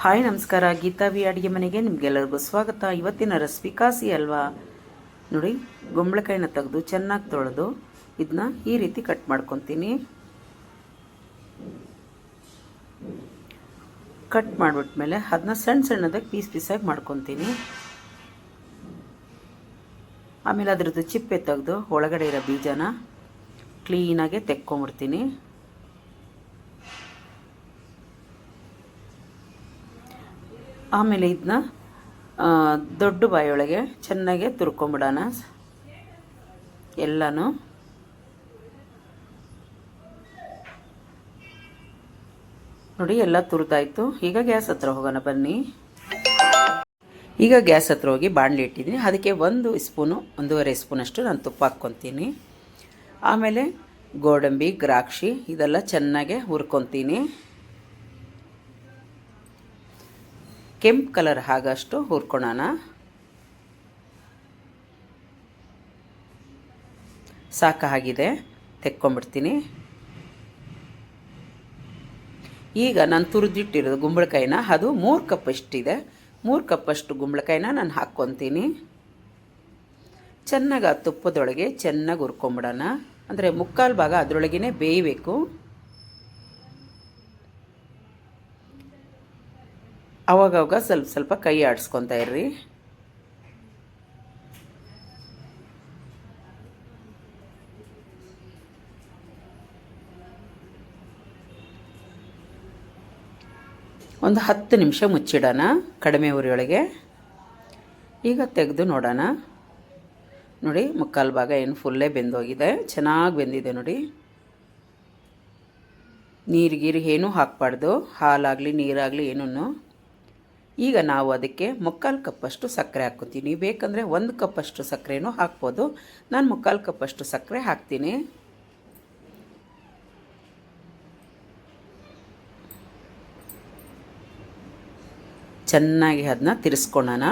Hi ನಮಸ್ಕಾರ, Geetha V ಅಡುಗೆ ಮನೆಗೆ ನಿಮಗೆಲ್ಲರಿಗೂ ಸ್ವಾಗತ. ಇವತ್ತಿನ ರೆಸಿಪಿ ಕಾಸಿ ಹಲ್ವಾ. ನೋಡಿ, ಗುಂಬಳಕಾಯಿನ ತೆಗೆದು ಚೆನ್ನಾಗಿ ತೊಳೆದು ಇದನ್ನ ಈ ರೀತಿ ಕಟ್ ಮಾಡ್ಕೊತೀನಿ. ಕಟ್ ಮಾಡಿಬಿಟ್ಮೇಲೆ ಅದನ್ನ ಸಣ್ಣದಾಗಿ ಪೀಸಾಗಿ ಮಾಡ್ಕೊತೀನಿ. ಆಮೇಲೆ ಅದರದ್ದು ಚಿಪ್ಪೆ ತೆಗೆದು ಒಳಗಡೆ ಇರೋ ಬೀಜನ ಕ್ಲೀನಾಗೆ ತೆಕ್ಕೊಂಬಿಡ್ತೀನಿ. ಆಮೇಲೆ ಇದನ್ನ ದೊಡ್ಡ ಬಾಯೊಳಗೆ ಚೆನ್ನಾಗೆ ತುರ್ಕೊಂಬಿಡೋಣ ಎಲ್ಲನೂ. ನೋಡಿ, ಎಲ್ಲ ತುರಿದಾಯ್ತು. ಈಗ ಗ್ಯಾಸ್ ಹತ್ರ ಹೋಗೋಣ ಬನ್ನಿ. ಈಗ ಗ್ಯಾಸ್ ಹತ್ರ ಹೋಗಿ ಬಾಣಲಿ ಇಟ್ಟಿದ್ದೀನಿ. ಅದಕ್ಕೆ 1 ಸ್ಪೂನು 1.5 ಸ್ಪೂನಷ್ಟು ನಾನು ತುಪ್ಪ ಹಾಕ್ಕೊತೀನಿ. ಆಮೇಲೆ ಗೋಡಂಬಿ, ದ್ರಾಕ್ಷಿ ಇದೆಲ್ಲ ಚೆನ್ನಾಗೆ ಹುರ್ಕೊತೀನಿ. ಕೆಂಪು ಕಲರ್ ಆಗಷ್ಟು ಹುರ್ಕೊಳ್ಳೋಣ. ಸಾಕಾಗಿದೆ, ತೆಕ್ಕೊಂಬಿಡ್ತೀನಿ. ಈಗ ನಾನು ತುರಿದಿಟ್ಟಿರೋದು ಗುಂಬಳಕಾಯಿನ ಅದು 3 ಕಪ್ ಅಷ್ಟಿದೆ. 3 ಕಪ್ಪಷ್ಟು ಗುಂಬಳಕಾಯಿನ ನಾನು ಹಾಕ್ಕೊತೀನಿ. ಚೆನ್ನಾಗಿ ಆ ತುಪ್ಪದೊಳಗೆ ಚೆನ್ನಾಗಿ ಹುರ್ಕೊಂಬಿಡೋಣ. ಅಂದರೆ ಮುಕ್ಕಾಲು ಭಾಗ ಅದರೊಳಗೇ ಬೇಯಬೇಕು. ಅವಾಗವಾಗ ಸ್ವಲ್ಪ ಕೈ ಆಡಿಸ್ಕೊತಾ ಇರ್ರಿ. ಒಂದು 10 ನಿಮಿಷ ಮುಚ್ಚಿಡೋಣ ಕಡಿಮೆ ಉರಿಯೊಳಗೆ. ಈಗ ತೆಗೆದು ನೋಡೋಣ. ನೋಡಿ, ಮುಕ್ಕಾಲು ಭಾಗ ಏನು ಫುಲ್ಲೇ ಬೆಂದೋಗಿದೆ, ಚೆನ್ನಾಗಿ ಬೆಂದಿದೆ. ನೋಡಿ, ನೀರು ಏನೂ ಹಾಕಬಾರ್ದು, ಹಾಲಾಗಲಿ ನೀರಾಗಲಿ ಏನೂ. ಈಗ ನಾವು ಅದಕ್ಕೆ 3/4 ಕಪ್ಪಷ್ಟು ಸಕ್ಕರೆ ಹಾಕ್ಕೊತೀನಿ. ಬೇಕಂದರೆ 1 ಕಪ್ಪಷ್ಟು ಸಕ್ಕರೆನೂ ಹಾಕ್ಬೋದು. ನಾನು 3/4 ಕಪ್ಪಷ್ಟು ಸಕ್ಕರೆ ಹಾಕ್ತೀನಿ. ಚೆನ್ನಾಗಿ ಅದನ್ನ ತಿರ್ಸ್ಕೊಳ್ಳೋಣ.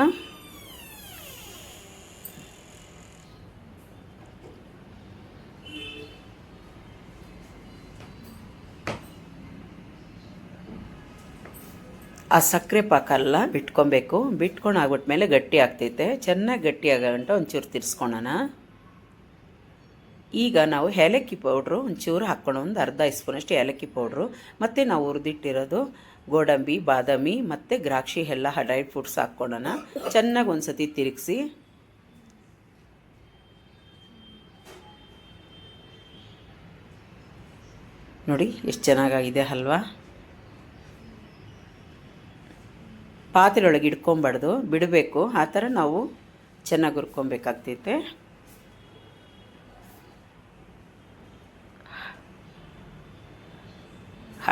ಆ ಸಕ್ಕರೆ ಪಾಕ ಎಲ್ಲ ಬಿಟ್ಕೊಬೇಕು. ಬಿಟ್ಕೊಂಡು ಆಗ್ಬಿಟ್ಮೇಲೆ ಗಟ್ಟಿ ಆಗ್ತೈತೆ. ಚೆನ್ನಾಗಿ ಗಟ್ಟಿ ಆಗೋಗಂಟ ಒಂಚೂರು ತಿರ್ಸ್ಕೊಳ್ಳೋಣ. ಈಗ ನಾವು ಏಲಕ್ಕಿ ಪೌಡ್ರು ಒಂಚೂರು ಹಾಕ್ಕೊಂಡು ಒಂದು ಅರ್ಧ ಸ್ಪೂನಷ್ಟು ಏಲಕ್ಕಿ ಪೌಡ್ರು, ಮತ್ತು ನಾವು ಹುರಿದಿಟ್ಟಿರೋದು ಗೋಡಂಬಿ, ಬಾದಾಮಿ ಮತ್ತು ದ್ರಾಕ್ಷಿ ಎಲ್ಲ ಡ್ರೈ ಫ್ರೂಟ್ಸ್ ಹಾಕ್ಕೊಳ್ಳೋಣ. ಚೆನ್ನಾಗಿ ಒಂದು ಸತಿ ತಿರುಗಿಸಿ ನೋಡಿ ಎಷ್ಟು ಚೆನ್ನಾಗಾಗಿದೆ ಅಲ್ವಾ. ಪಾತ್ರೆ ಒಳಗೆ ಇಟ್ಕೊಬಾರ್ದು, ಬಿಡಬೇಕು. ಆ ಥರ ನಾವು ಚೆನ್ನಾಗಿ ಹುರ್ಕೊಬೇಕಾಗ್ತೈತೆ.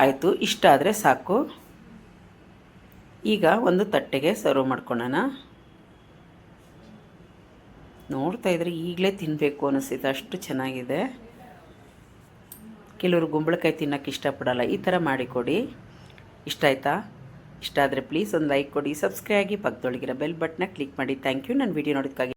ಆಯಿತು, ಇಷ್ಟ ಆದರೆ ಸಾಕು. ಈಗ ಒಂದು ತಟ್ಟೆಗೆ ಸರ್ವ್ ಮಾಡ್ಕೊಳ್ಳೋಣ. ನೋಡ್ತಾ ಇದ್ರೆ ಈಗಲೇ ತಿನ್ನಬೇಕು ಅನ್ನಿಸ್ತೈತೆ, ಅಷ್ಟು ಚೆನ್ನಾಗಿದೆ. ಕೆಲವರು ಗುಂಬಳಕಾಯಿ ತಿನ್ನೋಕ್ಕೆ ಇಷ್ಟಪಡಲ್ಲ. ಈ ಥರ ಮಾಡಿಕೊಡಿ. ಇಷ್ಟ ಆಯಿತಾ? ಇಷ್ಟ ಆದರೆ ಪ್ಲೀಸ್ ಒಂದು ಲೈಕ್ ಕೊಡಿ, ಸಬ್ಸ್ಕ್ರೈಬ್ ಆಗಿ, ಪಕ್ಕದೊಳಗಿರೋ ಬೆಲ್ ಬಟನ್ನ ಕ್ಲಿಕ್ ಮಾಡಿ. ಥ್ಯಾಂಕ್ ಯು ನನ್ನ ವಿಡಿಯೋ ನೋಡೋದಕ್ಕಾಗಿ.